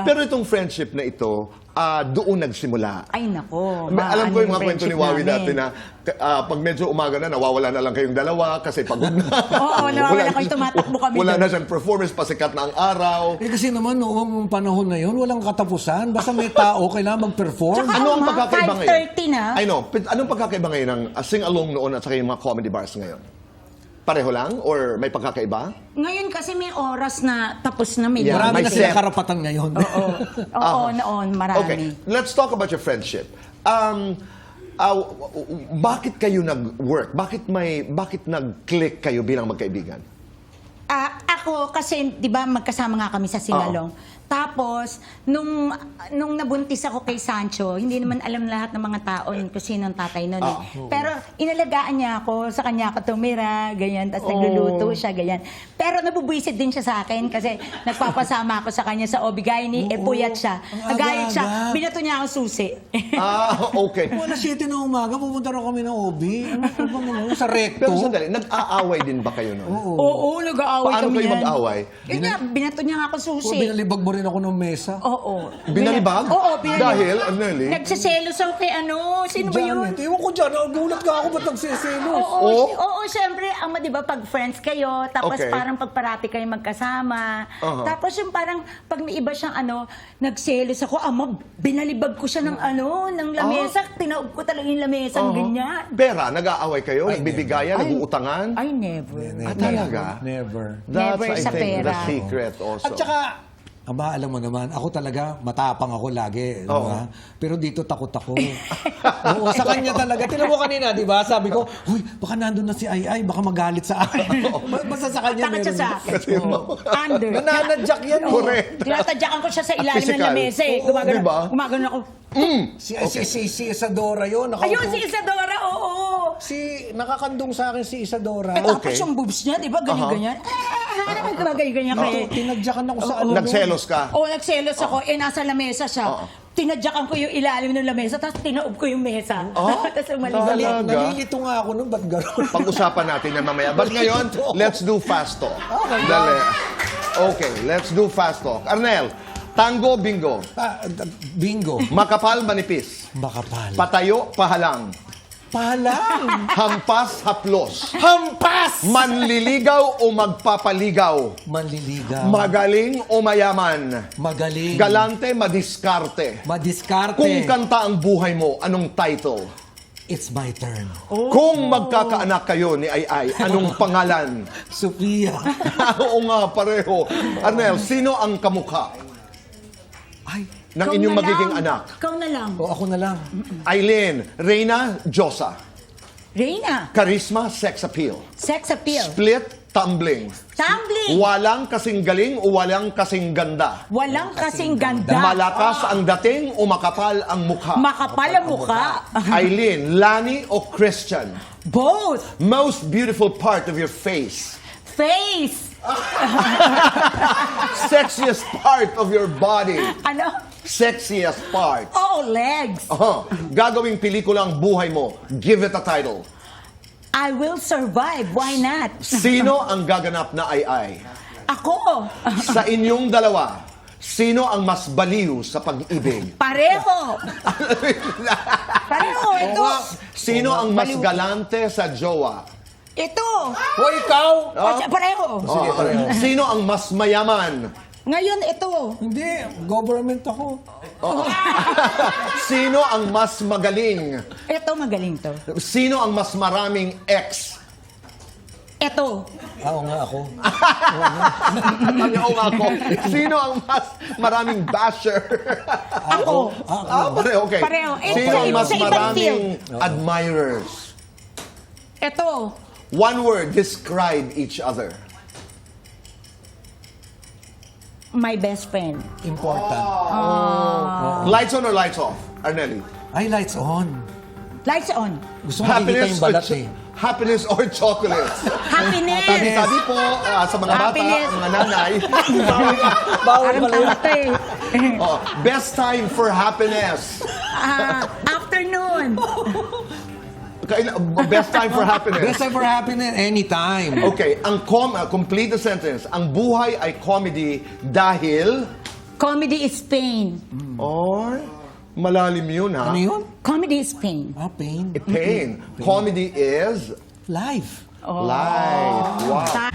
Pero itong friendship na ito, doon nagsimula. Ay, nako. Alam ko yung mga kwento ni Wawi dati namin. na pag medyo umaga na, nawawala na lang kayong dalawa kasi pagod na. Oo, nawawala kayo, tumatakbo kami Wala doon. na siyang performance, pasikat na ang araw. Kasi naman, noong panahon na yun, walang katapusan. Basta may tao, kailangan mag-perform. Tsaka, Ano ang pagkakaiba ngayon? 5:30 na. I know. Anong pagkakaiba ngayon ng sing-along noon at saka yung mga comedy bars ngayon? Pareho lang? Or may pagkakaiba? Ngayon kasi may oras na tapos na may Yeah, Marami may na sila set. karapatan ngayon. Oo, noon, marami. Okay, let's talk about your friendship. Bakit kayo nag-work? Bakit nag-click kayo bilang magkaibigan? Ako kasi, di ba, magkasama nga kami sa Singalong. Tapos, nung nabuntis ako kay Sancho, hindi naman alam lahat ng mga tao kung sino ang tatay nun. Pero inalagaan niya ako, sa kanya ako tumira, ganyan, tapos nagluluto siya, ganyan. Pero nabubuisit din siya sa akin kasi nagpapasama ako sa kanya sa Obigaini, puyat siya. Nagayat siya, binato niya ako susi. Okay. Alas 7 ng umaga, pupunta na kami ng OB. Ano ba mo? Sa recto. Pero sandali, nag-aaway din ba kayo noon? Oo, nag-aaway Paano kami kayo yan. mag-aaway? Yun nga, binato niya nga ako susi. Binalibag mo rin ako ng mesa. Oo. Binalibag? Oo, binalibag. Dahil, Anneli? Nagsiselos ako kay sino ba yun? Janet, ewan ko dyan. Nagulat ka ako ba't nagsiselos? Oo, syempre, di ba, pag friends kayo, tapos Okay. parang pagparati kayo magkasama. Tapos yung parang, pag may iba siyang nagselos ako, binalibag ko siya ng ng lamesa. Tinaob ko talaga yung lamesa, ganyan. Pera, nag-aaway kayo? Nagbibigayan? Nag-uutangan? Ay, never. Talaga? Never. That's, Never I sa think, the pera. secret also. At saka, alam mo naman, ako talaga, matapang ako lagi. Diba? Pero dito takot ako. Oo, sa kanya talaga. Tinan mo kanina, di ba? Sabi ko, huy, baka nandun na si Ay, baka magalit sa akin. Basta sa kanya Takot siya sa akin. Kasi Under. Nananadyak yan. Correct. Tinatadyakan ko siya sa ilalim ng Physical. lamesa. Oo, diba? Gumagano ako. Si Isadora yun. Ayun, si Isadora, oo. Nakakandong sa akin si Isadora. Tapos yung boobs niya, di ba? Ganyan-ganyan. Ganyan-ganyan kayo. Tinadyakan ako sa Nagselos ka? Oo, nagselos ako. Nasa lamesa siya. Tinadyakan ko yung ilalim ng lamesa, tapos tinaob ko yung mesa. Tapos umalis. Talaga? Nalilito nga ako nun, ba't gano'n? Pag-usapan natin yan mamaya. But ngayon, let's do fast talk. Dali. Okay, let's do fast talk. Arnel, tango, bingo. Bingo. Makapal, manipis. Makapal. Patayo, pahalang. Pahalang. Hampas, haplos. Hampas! Manliligaw o magpapaligaw. Manliligaw. Magaling o mayaman. Magaling. Galante, madiskarte. Madiskarte. Kung kanta ang buhay mo, anong title? It's my turn. Kung magkakaanak kayo ni Ay, anong pangalan? Sophia. Oo nga, pareho. Arnel, sino ang kamukha Ay, ng Ikaw inyong na magiging lang. anak? Ikaw na lang. o ako na lang. Aileen, Reyna, Josa. Reyna, Charisma, sex appeal. sex appeal. Split, tumbling. Tumbling. Walang kasing galing o walang kasing ganda. Walang kasing ganda. Malakas ang dating o makapal ang mukha. Makapal ang mukha. Aileen, Lani o Christian? Both. Most beautiful part of your face. Face. Sexiest part of your body. Ano? Sexiest part. Oh, legs. Gagawing pelikula ang buhay mo. Give it a title. I will survive. Why not? Sino ang gaganap na Ay? Ako. Sa inyong dalawa, sino ang mas baliw sa pag-ibig? Pareho. Pareho. Ito. Sino ang mas galante sa jowa? Ito. O ikaw? Pareho. Sige, pareho. Sino ang mas mayaman? Ngayon, ito. Hindi, government ako. Sino ang mas magaling? Ito, magaling to. Sino ang mas maraming ex? Ito. Oo nga ako. Oo nga ako. Sino ang mas maraming basher? Ako. Pareho, okay. Pareho. Sino ang mas Sa ibang maraming admirers? Ito. One word, describe each other. My best friend. Important. Lights on or lights off? Arnelli. Ay, lights on. Lights on. Gusto mo makikita yung balat eh. Happiness or chocolate? Happiness. Sabi po sa mga bata, Happiness. mga nanay, Bawal Parang pala yun. tama to eh. best time for happiness. Afternoon. Best time for happiness. Best time for happiness, anytime. Okay, complete the sentence. Ang buhay ay comedy dahil Comedy is pain. Oy, malalim yun, ha? Ano yun? Comedy is pain. Pain. Pain. Comedy is Life. Oh. life. Wow. Ta-